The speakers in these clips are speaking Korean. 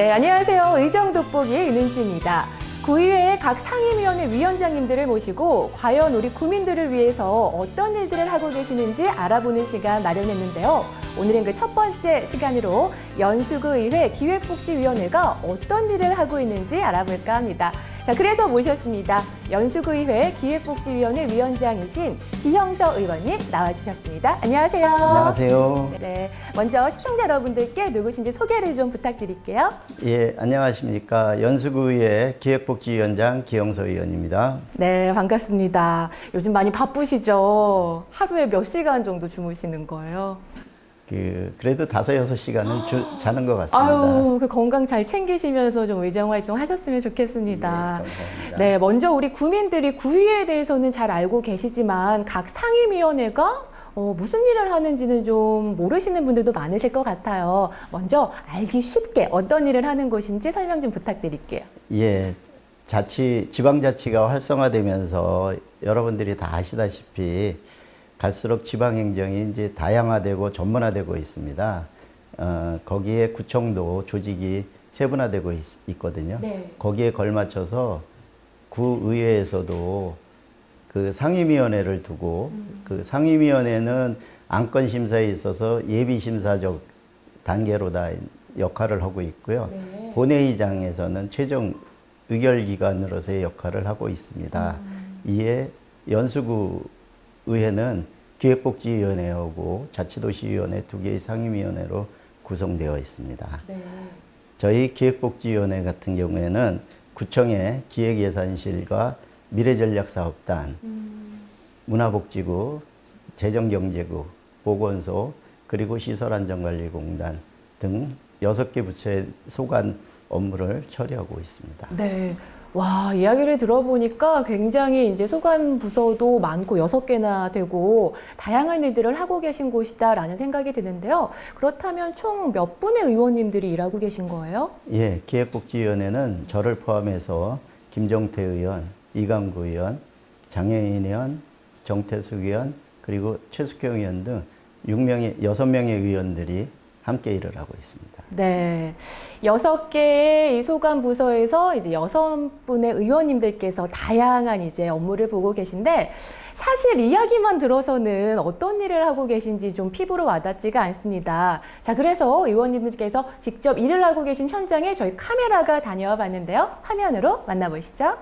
네, 안녕하세요. 의정돋보기의 윤은지입니다. 구의회의 각 상임위원회 위원장님들을 모시고 과연 우리 구민들을 위해서 어떤 일들을 하고 계시는지 알아보는 시간 마련했는데요. 오늘은 그 첫 번째 시간으로 연수구의회 기획복지위원회가 어떤 일을 하고 있는지 알아볼까 합니다. 자, 그래서 모셨습니다. 연수구의회 기획복지위원회 위원장이신 기형서 의원님 나와주셨습니다. 안녕하세요. 안녕하세요. 네, 먼저 시청자 여러분들께 누구신지 소개를 좀 부탁드릴게요. 예, 안녕하십니까. 연수구의회 기획복지위원장 기형서 의원입니다. 네, 반갑습니다. 요즘 많이 바쁘시죠? 하루에 몇 시간 정도 주무시는 거예요? 그래도 5-6시간은 자는 것 같습니다. 아유, 그 건강 잘 챙기시면서 좀 의정 활동 하셨으면 좋겠습니다. 네, 감사합니다. 네, 먼저 우리 구민들이 구의회에 대해서는 잘 알고 계시지만 각 상임위원회가 무슨 일을 하는지는 좀 모르시는 분들도 많으실 것 같아요. 먼저 알기 쉽게 어떤 일을 하는 곳인지 설명 좀 부탁드릴게요. 예, 지방자치가 활성화되면서 여러분들이 다 아시다시피 갈수록 지방행정이 이제 다양화되고 전문화되고 있습니다. 거기에 구청도 조직이 세분화되고 있거든요. 네. 거기에 걸맞춰서 구의회에서도 그 상임위원회를 두고 그 상임위원회는 안건심사에 있어서 예비심사적 단계로 다 역할을 하고 있고요. 네. 본회의장에서는 최종 의결기관으로서의 역할을 하고 있습니다. 이에 연수구 의회는 기획복지위원회하고 자치도시위원회 2개의 상임위원회로 구성되어 있습니다. 네. 저희 기획복지위원회 같은 경우에는 구청의 기획예산실과 미래전략사업단, 문화복지구, 재정경제구, 보건소, 그리고 시설안전관리공단 등 6개 부처의 소관 업무를 처리하고 있습니다. 네. 와, 이야기를 들어보니까 굉장히 이제 소관 부서도 많고 6개나 되고 다양한 일들을 하고 계신 곳이다라는 생각이 드는데요. 그렇다면 총 몇 분의 의원님들이 일하고 계신 거예요? 예, 기획복지위원회는 저를 포함해서 김종태 의원, 이강구 의원, 장혜인 의원, 정태숙 의원, 그리고 최숙경 의원 등 6명의 의원들이 함께 일을 하고 있습니다. 네. 6개의 이 소관 부서에서 이제 6분의 의원님들께서 다양한 이제 업무를 보고 계신데 사실 이야기만 들어서는 어떤 일을 하고 계신지 좀 피부로 와닿지가 않습니다. 자, 그래서 의원님들께서 직접 일을 하고 계신 현장에 저희 카메라가 다녀와 봤는데요. 화면으로 만나보시죠.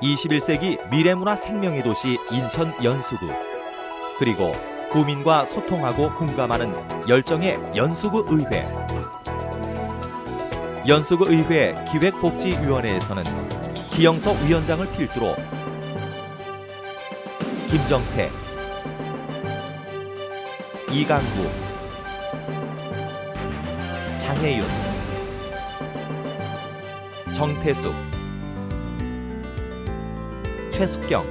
21세기 미래문화 생명의 도시 인천 연수구, 그리고 구민과 소통하고 공감하는 열정의 연수구 의회. 연수구 의회 기획복지위원회에서는 기형서 위원장을 필두로 김정태, 이강구, 장혜윤, 정태숙, 최숙경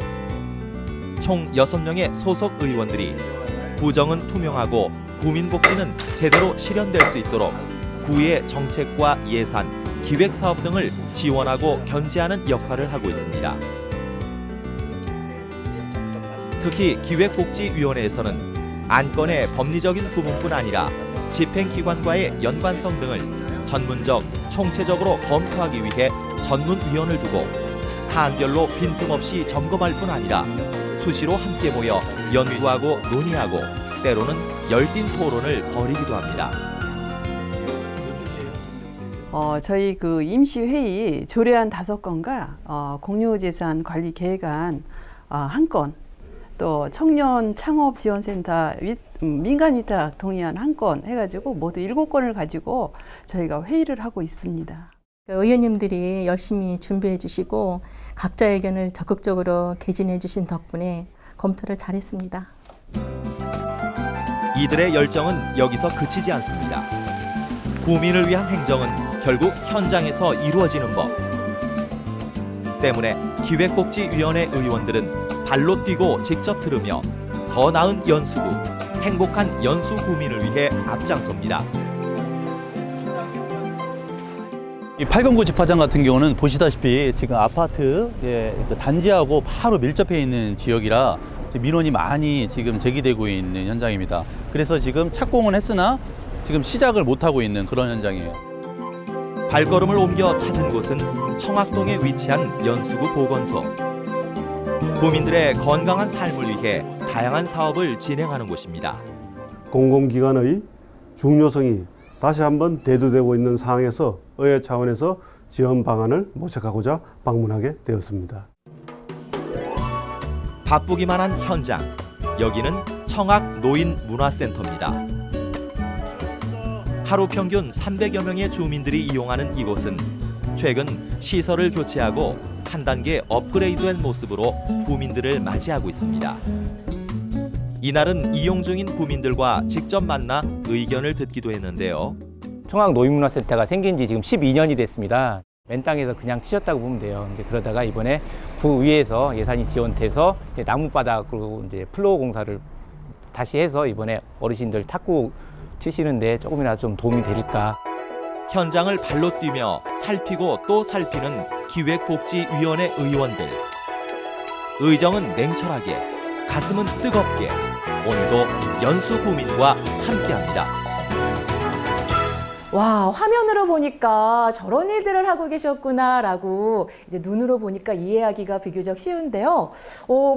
총 6명의 소속 의원들이 구정은 투명하고 구민복지는 제대로 실현될 수 있도록 구의 정책과 예산, 기획사업 등을 지원하고 견제하는 역할을 하고 있습니다. 특히 기획복지위원회에서는 안건의 법리적인 부분뿐 아니라 집행기관과의 연관성 등을 전문적, 총체적으로 검토하기 위해 전문위원을 두고 사안별로 빈틈없이 점검할 뿐 아니라 수시로 함께 모여 연구하고 논의하고 때로는 열띤 토론을 벌이기도 합니다. 저희 그 임시회의 조례안 5건과 공유재산 관리 계획안 1건, 또 청년 창업 지원센터 민간 위탁 동의안 1건 해가지고 모두 7건을 가지고 저희가 회의를 하고 있습니다. 의원님들이 열심히 준비해 주시고 각자의 의견을 적극적으로 개진해 주신 덕분에 검토를 잘했습니다. 이들의 열정은 여기서 그치지 않습니다. 구민을 위한 행정은 결국 현장에서 이루어지는 법. 때문에 기획복지위원회 의원들은 발로 뛰고 직접 들으며 더 나은 연수구, 행복한 연수 구민을 위해 앞장섭니다. 이 8건구 집화장 같은 경우는 보시다시피 지금 아파트 그 단지하고 바로 밀접해 있는 지역이라 민원이 많이 지금 제기되고 있는 현장입니다. 그래서 지금 착공은 했으나 지금 시작을 못하고 있는 그런 현장이에요. 발걸음을 옮겨 찾은 곳은 청학동에 위치한 연수구 보건소. 구민들의 건강한 삶을 위해 다양한 사업을 진행하는 곳입니다. 공공기관의 중요성이 다시 한번 대두되고 있는 상황에서 의회 차원에서 지원 방안을 모색하고자 방문하게 되었습니다. 바쁘기만 한 현장. 여기는 청학 노인문화센터입니다. 하루 평균 300여 명의 주민들이 이용하는 이곳은 최근 시설을 교체하고 한 단계 업그레이드된 모습으로 구민들을 맞이하고 있습니다. 이날은 이용 중인 구민들과 직접 만나 의견을 듣기도 했는데요. 청학 노인문화센터가 생긴 지 지금 12년이 됐습니다. 맨 땅에서 그냥 치셨다고 보면 돼요. 이제 그러다가 이번에 구의회에서 예산이 지원돼서 이제 나무바닥으로 이제 플로어 공사를 다시 해서 이번에 어르신들 탁구 치시는데 조금이라도 좀 도움이 될까. 현장을 발로 뛰며 살피고 또 살피는 기획복지위원회 의원들. 의정은 냉철하게, 가슴은 뜨겁게 오늘도 연수 구민과 함께합니다. 와, 화면으로 보니까 저런 일들을 하고 계셨구나라고 이제 눈으로 보니까 이해하기가 비교적 쉬운데요.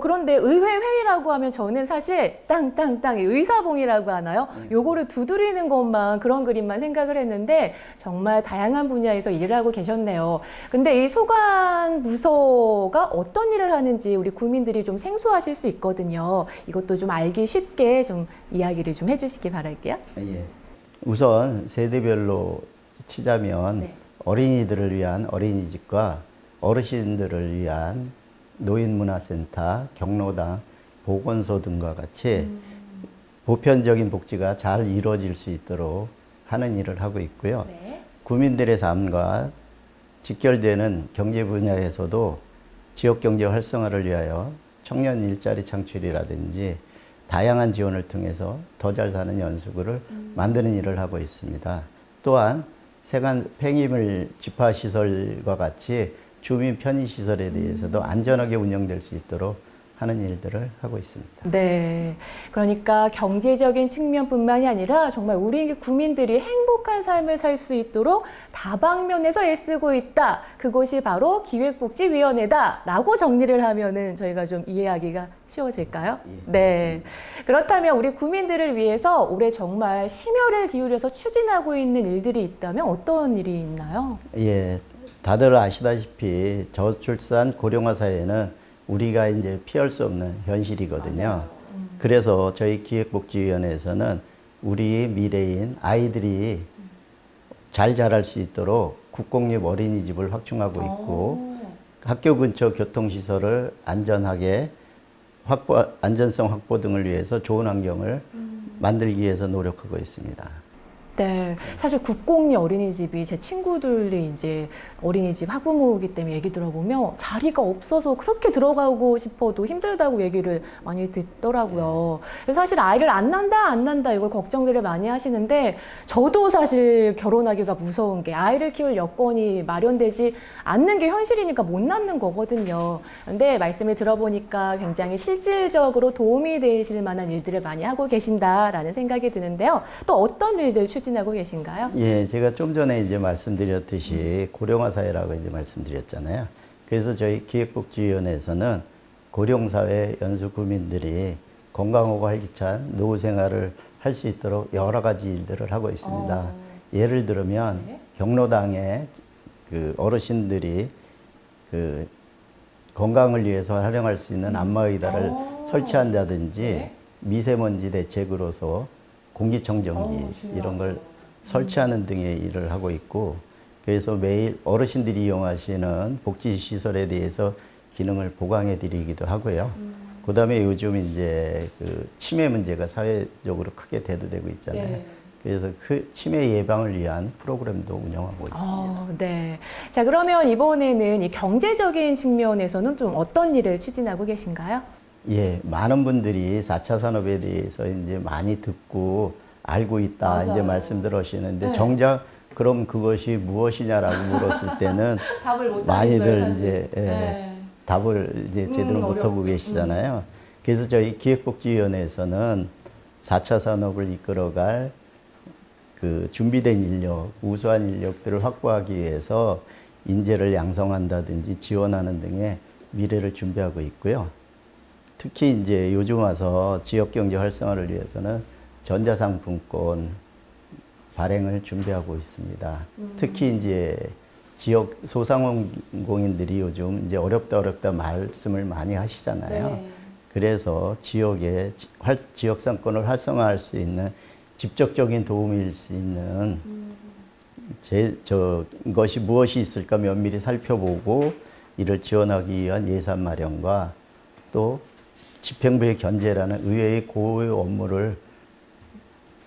그런데 의회 회의라고 하면 저는 사실 땅땅땅 의사봉이라고 하나요? 요거를 두드리는 것만 그런 그림만 생각을 했는데 정말 다양한 분야에서 일을 하고 계셨네요. 근데 이 소관 부서가 어떤 일을 하는지 우리 구민들이 좀 생소하실 수 있거든요. 이것도 좀 알기 쉽게 좀 이야기를 좀 해주시기 바랄게요. 예. 우선 세대별로 치자면 네. 어린이들을 위한 어린이집과 어르신들을 위한 노인문화센터, 경로당, 보건소 등과 같이 보편적인 복지가 잘 이루어질 수 있도록 하는 일을 하고 있고요. 네. 구민들의 삶과 직결되는 경제 분야에서도 지역경제 활성화를 위하여 청년 일자리 창출이라든지 다양한 지원을 통해서 더 잘 사는 연수구를 만드는 일을 하고 있습니다. 또한 세관 폐기물 집화시설과 같이 주민 편의시설에 대해서도 안전하게 운영될 수 있도록 하는 일들을 하고 있습니다. 네. 그러니까 경제적인 측면뿐만이 아니라 정말 우리 구민들이 행복한 삶을 살 수 있도록 다방면에서 애쓰고 있다. 그것이 바로 기획복지위원회다라고 정리를 하면은 저희가 좀 이해하기가 쉬워질까요? 네. 그렇다면 우리 구민들을 위해서 올해 정말 심혈을 기울여서 추진하고 있는 일들이 있다면 어떤 일이 있나요? 예, 다들 아시다시피 저출산 고령화 사회는 우리가 이제 피할 수 없는 현실이거든요. 그래서 저희 기획복지위원회에서는 우리 미래인 아이들이 잘 자랄 수 있도록 국공립 어린이집을 확충하고 있고 학교 근처 교통시설을 안전하게 안전성 확보 등을 위해서 좋은 환경을 만들기 위해서 노력하고 있습니다. 네, 사실 국공립 어린이집이 제 친구들이 이제 어린이집 학부모이기 때문에 얘기 들어보면 자리가 없어서 그렇게 들어가고 싶어도 힘들다고 얘기를 많이 듣더라고요. 그래서 사실 아이를 안 난다 이걸 걱정들을 많이 하시는데 저도 사실 결혼하기가 무서운 게 아이를 키울 여건이 마련되지 않는 게 현실이니까 못 낳는 거거든요. 근데 말씀을 들어보니까 굉장히 실질적으로 도움이 되실 만한 일들을 많이 하고 계신다라는 생각이 드는데요. 또 어떤 일들 추진하고 계신가요? 예, 제가 좀 전에 이제 말씀드렸듯이 고령화 사회라고 이제 말씀드렸잖아요. 그래서 저희 기획복지위원회에서는 고령사회 연수구민들이 건강하고 활기찬 노후 생활을 할 수 있도록 여러 가지 일들을 하고 있습니다. 예를 들면 네. 경로당에 그 어르신들이 그 건강을 위해서 활용할 수 있는 안마의자를 설치한다든지 네. 미세먼지 대책으로서 공기청정기 이런 걸 설치하는 등의 일을 하고 있고, 그래서 매일 어르신들이 이용하시는 복지시설에 대해서 기능을 보강해 드리기도 하고요. 그 다음에 요즘 이제 그 치매 문제가 사회적으로 크게 대두되고 있잖아요. 네. 그래서 그 치매 예방을 위한 프로그램도 운영하고 있습니다. 네. 자, 그러면 이번에는 이 경제적인 측면에서는 좀 어떤 일을 추진하고 계신가요? 예, 많은 분들이 4차 산업에 대해서 이제 많이 듣고 알고 있다 맞아요. 이제 말씀들 하시는데 네. 정작 그럼 그것이 무엇이냐라고 물었을 때는 답을 못 많이들 하겠어요, 이제 사실. 예, 네. 답을 이제 제대로 못 어렵죠. 하고 계시잖아요. 그래서 저희 기획복지위원회에서는 4차 산업을 이끌어갈 그 준비된 인력, 우수한 인력들을 확보하기 위해서 인재를 양성한다든지 지원하는 등의 미래를 준비하고 있고요. 특히 이제 요즘 와서 지역 경제 활성화를 위해서는 전자상품권 발행을 준비하고 있습니다. 특히 이제 지역 소상공인들이 요즘 이제 어렵다 말씀을 많이 하시잖아요. 네. 그래서 지역의 지역 상권을 활성화할 수 있는 직접적인 도움일 수 있는 것이 무엇이 있을까 면밀히 살펴보고 이를 지원하기 위한 예산 마련과 또 집행부의 견제라는 의회의 고유의 업무를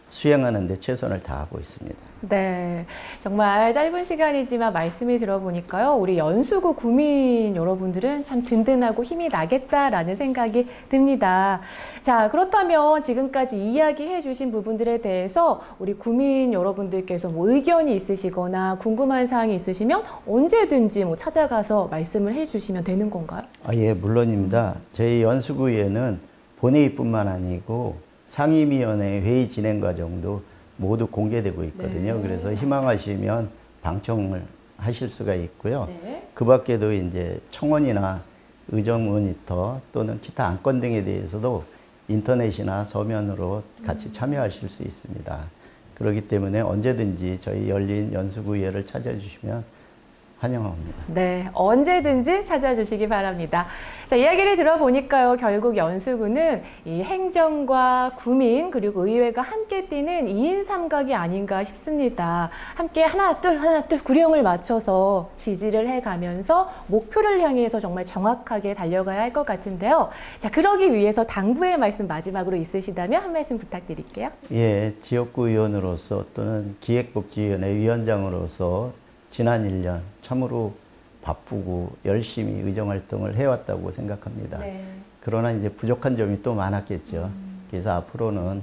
수행하는 데 최선을 다하고 있습니다. 네, 정말 짧은 시간이지만 말씀을 들어보니까요, 우리 연수구 구민 여러분들은 참 든든하고 힘이 나겠다라는 생각이 듭니다. 자, 그렇다면 지금까지 이야기해 주신 부분들에 대해서 우리 구민 여러분들께서 뭐 의견이 있으시거나 궁금한 사항이 있으시면 언제든지 뭐 찾아가서 말씀을 해 주시면 되는 건가요? 예, 물론입니다. 저희 연수구에는 본회의뿐만 아니고 상임위원회 회의 진행 과정도 모두 공개되고 있거든요. 네. 그래서 희망하시면 방청을 하실 수가 있고요. 네. 그 밖에도 이제 청원이나 의정 모니터 또는 기타 안건 등에 대해서도 인터넷이나 서면으로 같이 참여하실 수 있습니다. 그렇기 때문에 언제든지 저희 열린 연수구의회를 찾아주시면 환영합니다. 네, 언제든지 찾아주시기 바랍니다. 자, 이야기를 들어보니까요, 결국 연수구는 이 행정과 구민 그리고 의회가 함께 뛰는 2인 삼각이 아닌가 싶습니다. 함께 하나 둘 구령을 맞춰서 지지를 해가면서 목표를 향해서 정말 정확하게 달려가야 할 것 같은데요. 자, 그러기 위해서 당부의 말씀 마지막으로 있으시다면 한 말씀 부탁드릴게요. 예, 지역구 의원으로서 또는 기획복지위원회 위원장으로서 지난 1년 참으로 바쁘고 열심히 의정활동을 해왔다고 생각합니다. 네. 그러나 이제 부족한 점이 또 많았겠죠. 그래서 앞으로는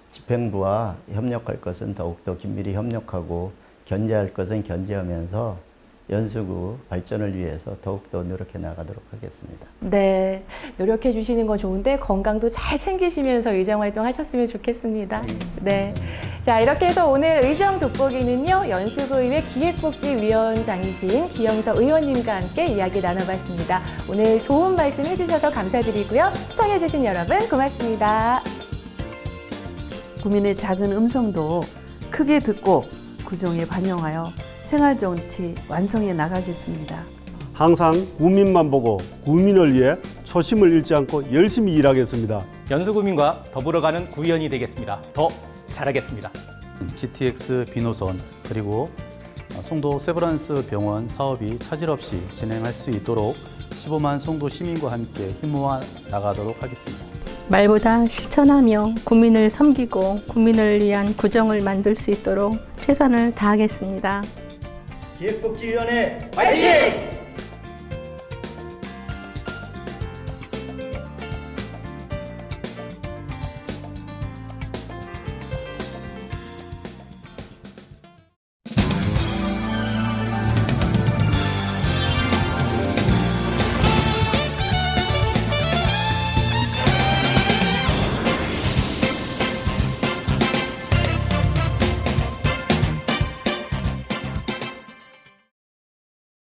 집행부와 협력할 것은 더욱더 긴밀히 협력하고 견제할 것은 견제하면서 연수구 발전을 위해서 더욱더 노력해 나가도록 하겠습니다. 네, 노력해 주시는 건 좋은데 건강도 잘 챙기시면서 의정활동 하셨으면 좋겠습니다. 네. 자, 이렇게 해서 오늘 의정 돋보기는요, 연수구의회 기획복지위원장이신 기영석 의원님과 함께 이야기 나눠봤습니다. 오늘 좋은 말씀 해주셔서 감사드리고요. 시청해주신 여러분 고맙습니다. 구민의 작은 음성도 크게 듣고 구정에 반영하여 생활정치 완성해 나가겠습니다. 항상 구민만 보고 구민을 위해 초심을 잃지 않고 열심히 일하겠습니다. 연수구민과 더불어가는 구의원이 되겠습니다. 더 잘하겠습니다. GTX 비노선 그리고 송도 세브란스 병원 사업이 차질 없이 진행할 수 있도록 15만 송도 시민과 함께 힘모아 나가도록 하겠습니다. 말보다 실천하며 구민을 섬기고 구민을 위한 구정을 만들 수 있도록 최선을 다하겠습니다. 기획복지위원회 화이팅!